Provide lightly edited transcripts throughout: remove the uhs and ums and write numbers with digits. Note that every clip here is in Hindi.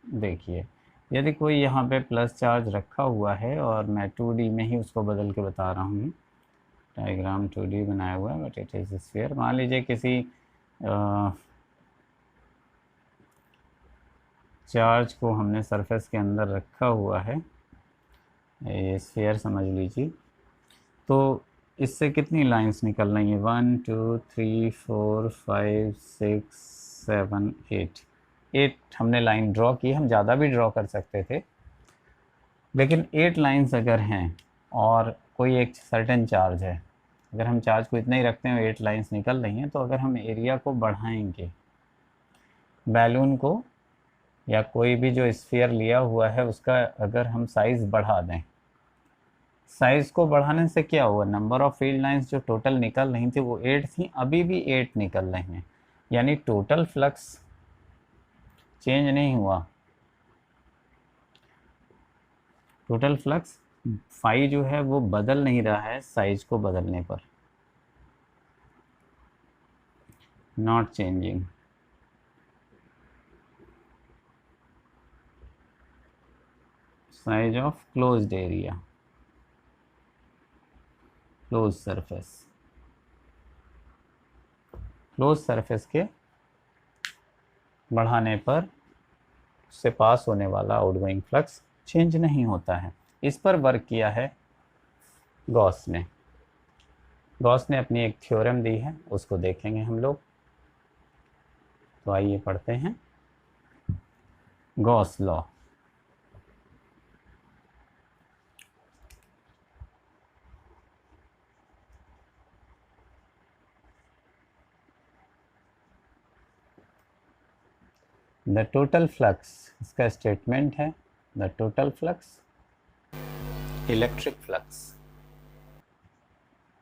देखिए, यदि कोई यहाँ पे प्लस चार्ज रखा हुआ है और मैं 2D में ही उसको बदल के बता रहा हूँ, डायग्राम 2D बनाया हुआ है बट इट इज़ स्फीयर। मान लीजिए किसी चार्ज को हमने सरफेस के अंदर रखा हुआ है, ये स्फीयर समझ लीजिए। तो इससे कितनी लाइंस निकल रही हैं? 1 2 3 4 5 6 7 8। 8 हमने लाइन ड्रॉ की। हम ज़्यादा भी ड्रॉ कर सकते थे, लेकिन 8 लाइंस अगर हैं और कोई एक सर्टेन चार्ज है, अगर हम चार्ज को इतना ही रखते हैं 8 लाइंस निकल रही हैं, तो अगर हम एरिया को बढ़ाएंगे, बैलून को या कोई भी जो स्फीयर लिया हुआ है उसका अगर हम साइज़ बढ़ा दें, साइज़ को बढ़ाने से क्या हुआ? नंबर ऑफ फील्ड लाइंस जो टोटल निकल रही थी वो 8 थी, अभी भी 8 निकल रही हैं, यानी टोटल फ्लक्स चेंज नहीं हुआ। टोटल फ्लक्स फाई जो है वो बदल नहीं रहा है साइज को बदलने पर, not changing. Size of closed area, close surface, close surface के बढ़ाने पर उससे पास होने वाला आउटगोइंग फ्लक्स चेंज नहीं होता है। इस पर वर्क किया है गॉस ने। गॉस ने अपनी एक थ्योरम दी है, उसको देखेंगे हम लोग। तो आइए पढ़ते हैं Gauss law. The total flux, इसका स्टेटमेंट है the total flux, electric flux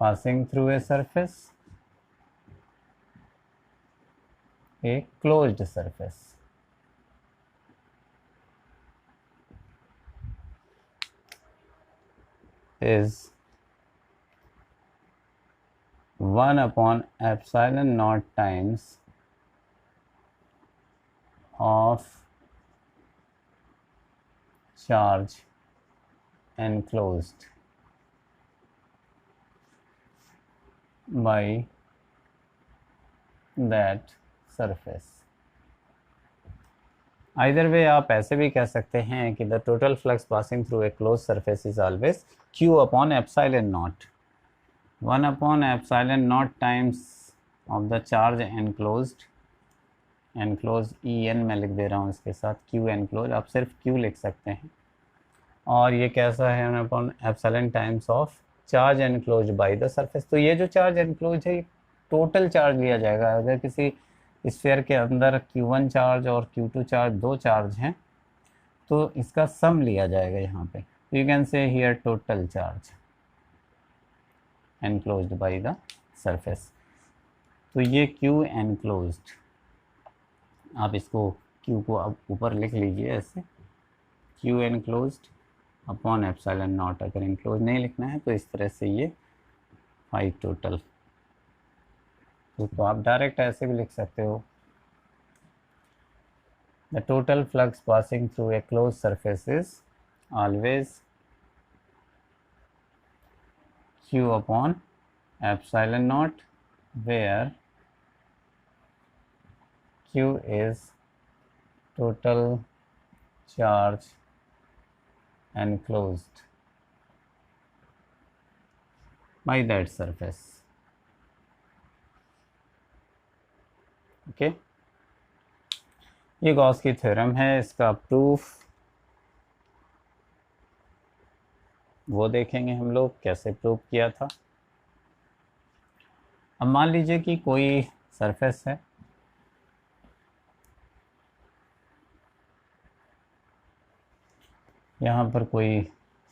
passing through a surface, a closed surface, is 1 upon epsilon naught times of charge enclosed by that surface। Either way आप ऐसे भी कह सकते हैं कि the total flux passing through a close surface is always q upon epsilon naught, 1 upon epsilon naught times of the charge enclosed, enclose E N मैं लिख दे रहा हूँ इसके साथ, क्यू एनक्लोज आप सिर्फ क्यू लिख सकते हैं। और ये कैसा है? 1 upon epsilon times of charge enclose by the surface. तो ये जो चार्ज एनक्लोज है टोटल चार्ज लिया जाएगा। अगर किसी स्फीयर के अंदर Q1 चार्ज और Q2 चार्ज, दो चार्ज हैं, तो इसका सम लिया जाएगा यहाँ पे। You can say here total charge enclosed by the surface. तो ये Q एनक्लोज्ड, आप इसको Q को अब ऊपर लिख लीजिए ऐसे, Q enclosed upon epsilon not. अगर एनक्लोज नहीं लिखना है तो इस तरह से ये 5 टोटल, तो आप डायरेक्ट ऐसे भी लिख सकते हो, the total flux passing through a close surface is always q upon epsilon naught, where q is total charge enclosed by that surface। Okay, ये गॉस की थ्योरम है। इसका प्रूफ वो देखेंगे हम लोग कैसे प्रूफ किया था। अब मान लीजिए कि कोई सरफेस है, यहाँ पर कोई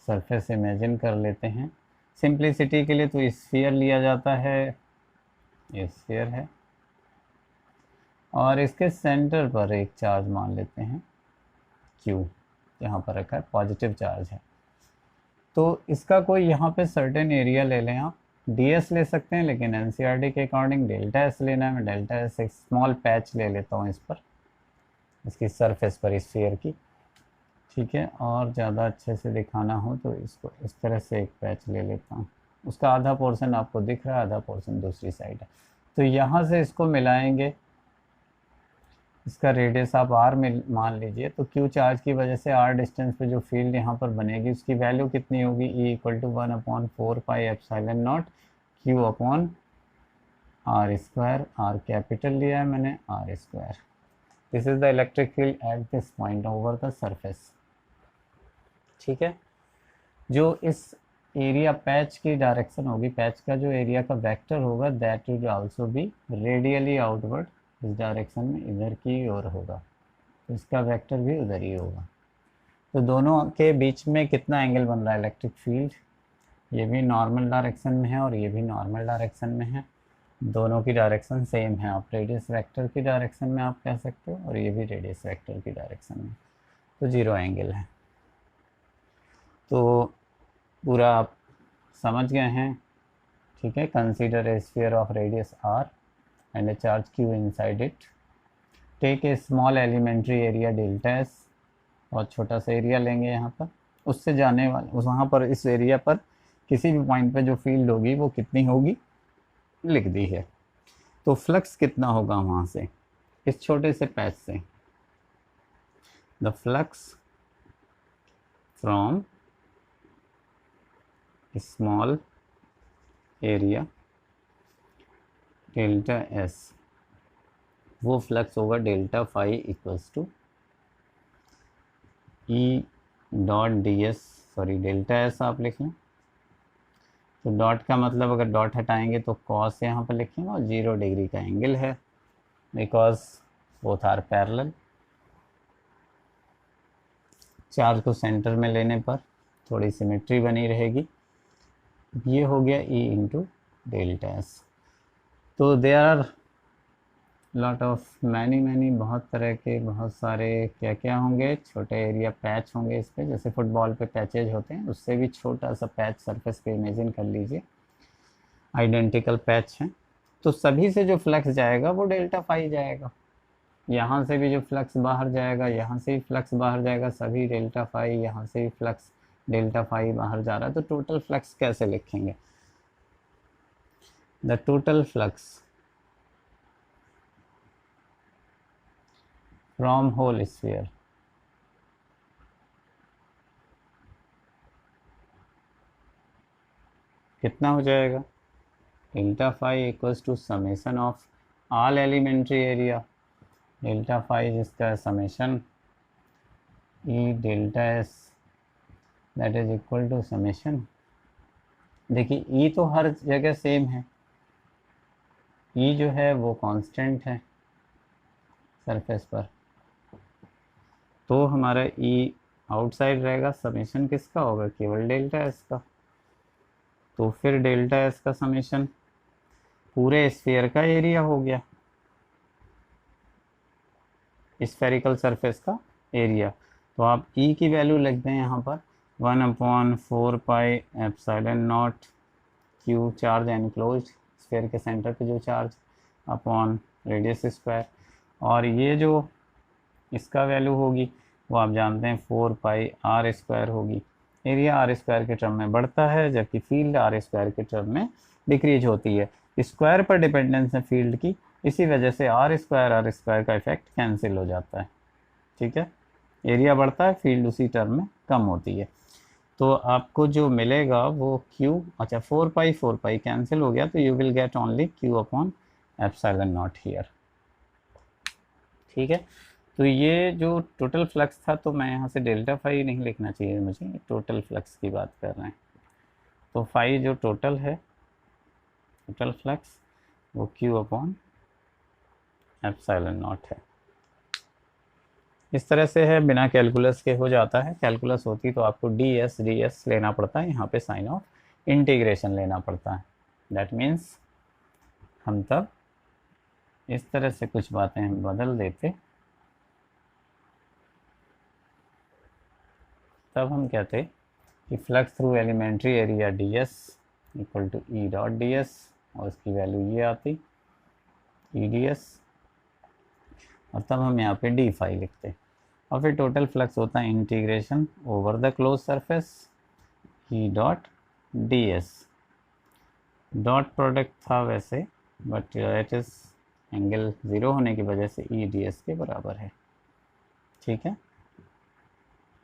सरफेस इमेजिन कर लेते हैं सिंप्लिसिटी के लिए। तो स्फीयर लिया जाता है, ये स्फीयर है और इसके सेंटर पर एक चार्ज मान लेते हैं Q, यहाँ पर रखा है, पॉजिटिव चार्ज है। तो इसका कोई यहाँ पे सर्टेन एरिया ले लें आप, ds ले सकते हैं, लेकिन NCERT के अकॉर्डिंग डेल्टा एस लेना है। मैं डेल्टा एस एक स्मॉल पैच ले लेता हूँ इस पर, इसकी सरफेस पर स्फीयर की, ठीक है। और ज़्यादा अच्छे से दिखाना हो तो इसको इस तरह से एक पैच ले लेता हूँ। उसका आधा पोर्शन आपको दिख रहा है, आधा पोर्शन दूसरी साइड है। तो यहाँ से इसको मिलाएंगे, इसका रेडियस आप आर में मान लीजिए। तो क्यू चार्ज की वजह से आर डिस्टेंस पे जो फील्ड यहाँ पर बनेगी उसकी वैल्यू कितनी होगी, E equal to 1/4πε0 Q upon R square. R capital लिया है मैंने, R square. This is the electric field at this point over the surface, ठीक है। जो इस एरिया पैच की डायरेक्शन होगी, पैच का जो एरिया का वेक्टर होगा, that will also be radially outward, इस डायरेक्शन में इधर की ओर होगा, तो इसका वेक्टर भी उधर ही होगा। तो दोनों के बीच में कितना एंगल बन रहा है इलेक्ट्रिक फील्ड, ये भी नॉर्मल डायरेक्शन में है और ये भी नॉर्मल डायरेक्शन में है। दोनों की डायरेक्शन सेम है, आप रेडियस वेक्टर की डायरेक्शन में आप कह सकते हो और ये भी रेडियस वेक्टर की डायरेक्शन में, तो जीरो एंगल है। तो पूरा आप समझ गए हैं, ठीक है। Consider a sphere of radius r and a charge q inside it. Take a small elementary area delta s, बहुत छोटा सा एरिया लेंगे यहाँ पर, उससे जाने वाले उस वहाँ पर इस एरिया पर किसी भी पॉइंट पे जो फील्ड होगी वो कितनी होगी लिख दी है। तो फ्लक्स कितना होगा वहाँ से, इस छोटे से पैच से, the flux from small area delta s, वो फ्लक्स होगा delta phi equals to E dot d s, sorry delta s आप लिख लें। तो डॉट का मतलब अगर डॉट हटाएंगे तो कॉस यहाँ पर लिखेंगे और 0 डिग्री का एंगल है, because both are parallel. Charge को सेंटर में लेने पर थोड़ी सिमेट्री बनी रहेगी। ये हो गया E इंटू डेल्टा एस। तो there are lot of many बहुत तरह के, बहुत सारे क्या क्या होंगे, छोटे एरिया पैच होंगे इस पे, जैसे फुटबॉल पे पैचेज होते हैं, उससे भी छोटा सा पैच सरफेस पे इमेजिन कर लीजिए, आइडेंटिकल पैच हैं। तो सभी से जो फ्लक्स जाएगा वो डेल्टा फाई जाएगा, यहाँ से भी जो फ्लक्स बाहर जाएगा, यहाँ से भी फ्लक्स बाहर जाएगा, सभी डेल्टा फाई, यहाँ से भी फ्लक्स डेल्टा फाई बाहर जा रहा है। तो टोटल फ्लक्स कैसे लिखेंगे, the total flux from whole sphere कितना हो जाएगा, delta phi equals to summation of all elementary area, delta phi जिसका summation E delta S that is equal to summation. देखिए ई तो हर जगह सेम है, ई जो है वो कांस्टेंट है सरफेस पर, तो हमारा ई आउटसाइड रहेगा, समेशन किसका होगा, केवल डेल्टा एस का। तो फिर डेल्टा एस का समेशन पूरे स्फीयर का एरिया हो गया, स्फेरिकल सरफेस का एरिया। तो आप ई की वैल्यू लिख दें यहाँ पर 1/4πε0 क्यू, चार्ज एनक्लोज स्फीयर के सेंटर पे जो चार्ज, अपॉन रेडियस स्क्वायर। और ये जो इसका वैल्यू होगी वो आप जानते हैं 4πr² होगी। एरिया आर स्क्वायर के टर्म में बढ़ता है जबकि फील्ड आर स्क्वायर के टर्म में डिक्रीज होती है। स्क्वायर पर डिपेंडेंस है फील्ड की, इसी वजह से आर स्क्वायर का इफेक्ट कैंसिल हो जाता है, ठीक है। एरिया बढ़ता है, फील्ड उसी टर्म में कम होती है। तो आपको जो मिलेगा वो Q, अच्छा 4π कैंसिल हो गया, तो you will get only Q upon ε0 here, ठीक है। तो ये जो टोटल फ्लक्स था, तो मैं यहाँ से डेल्टा फाई नहीं लिखना चाहिए मुझे, टोटल फ्लक्स की बात कर रहे हैं। तो फाई जो टोटल है, टोटल फ्लक्स, वो Q अपॉन ε0 है। इस तरह से है, बिना कैलकुलस के हो जाता है, कैलकुलस होती तो आपको ds लेना पड़ता है, यहाँ पे साइन ऑफ इंटीग्रेशन लेना पड़ता है। दैट मीन्स हम तब इस तरह से कुछ बातें हम बदल देते, तब हम कहते कि flux through elementary area ds equal to E dot ds, और उसकी वैल्यू ये आती ई ds। और तब हम यहाँ पे डी फाई लिखते। और फिर टोटल फ्लक्स होता है integration over the close surface E dot d S. Dot product था वैसे, but it is angle zero होने की वजह से ई डी एस के बराबर है। ठीक है,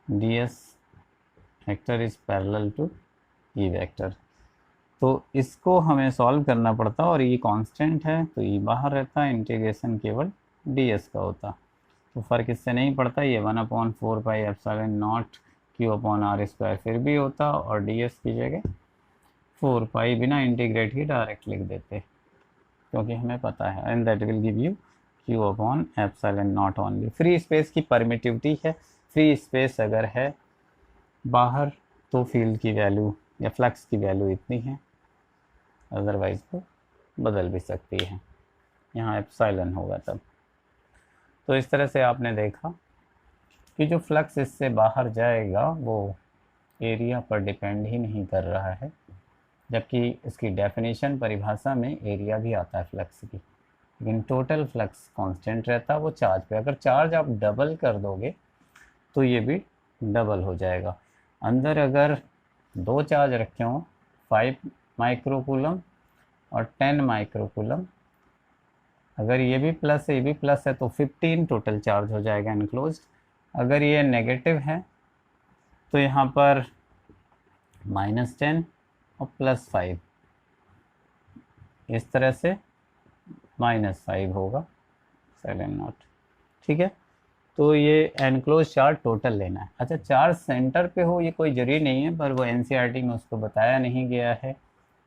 d s vector is parallel to E vector. तो इसको हमें सॉल्व करना पड़ता, और ये कांस्टेंट है तो ये बाहर रहता, इंटीग्रेशन केवल डी एस का होता। तो फ़र्क इससे नहीं पड़ता, ये 1/4πε0 Q/r² फिर भी होता, और डी एस की जगह 4π बिना इंटीग्रेट ही डायरेक्ट लिख देते, क्योंकि हमें पता है and that will give you Q/ε0 only. Free space की परमिटिविटी है, फ्री स्पेस अगर है बाहर तो फील्ड की वैल्यू या फ्लक्स की वैल्यू इतनी है, अदरवाइज तो बदल भी सकती है, यहाँ एप्सिलॉन होगा तब। तो इस तरह से आपने देखा कि जो फ्लक्स इससे बाहर जाएगा वो एरिया पर डिपेंड ही नहीं कर रहा है, जबकि इसकी डेफिनेशन परिभाषा में एरिया भी आता है फ्लक्स की, लेकिन टोटल फ्लक्स कांस्टेंट रहता है वो चार्ज पे। अगर चार्ज आप डबल कर दोगे तो ये भी डबल हो जाएगा। अंदर अगर दो चार्ज रखे हों 5 माइक्रोकूलम और 10 माइक्रोकूलम, अगर ये भी प्लस है ये भी प्लस है तो 15 टोटल चार्ज हो जाएगा इनक्लोज। अगर ये नेगेटिव है तो यहाँ पर -10 और +5, इस तरह से -5 होगा ε0। ठीक है, तो ये एनक्लोज चार्ज टोटल लेना है। अच्छा, चार्ज सेंटर पे हो ये कोई जरूरी नहीं है, पर वो एनसीईआरटी में उसको बताया नहीं गया है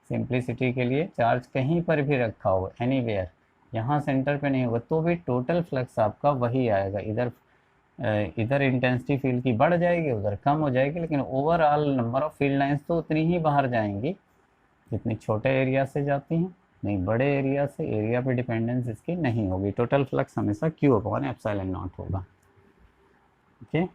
सिंप्लिसिटी के लिए। चार्ज कहीं पर भी रखा हो एनीवेयर, यहाँ सेंटर पे नहीं होगा तो भी टोटल फ्लक्स आपका वही आएगा। इधर इंटेंसिटी फील्ड की बढ़ जाएगी, उधर कम हो जाएगी, लेकिन overall number of field lines तो उतनी ही बाहर जाएंगी जितनी छोटे एरिया से जाती हैं, नहीं बड़े एरिया से। एरिया पे डिपेंडेंस इसकी नहीं होगी। टोटल फ्लक्स हमेशा Q/ε0 होगा। ओके।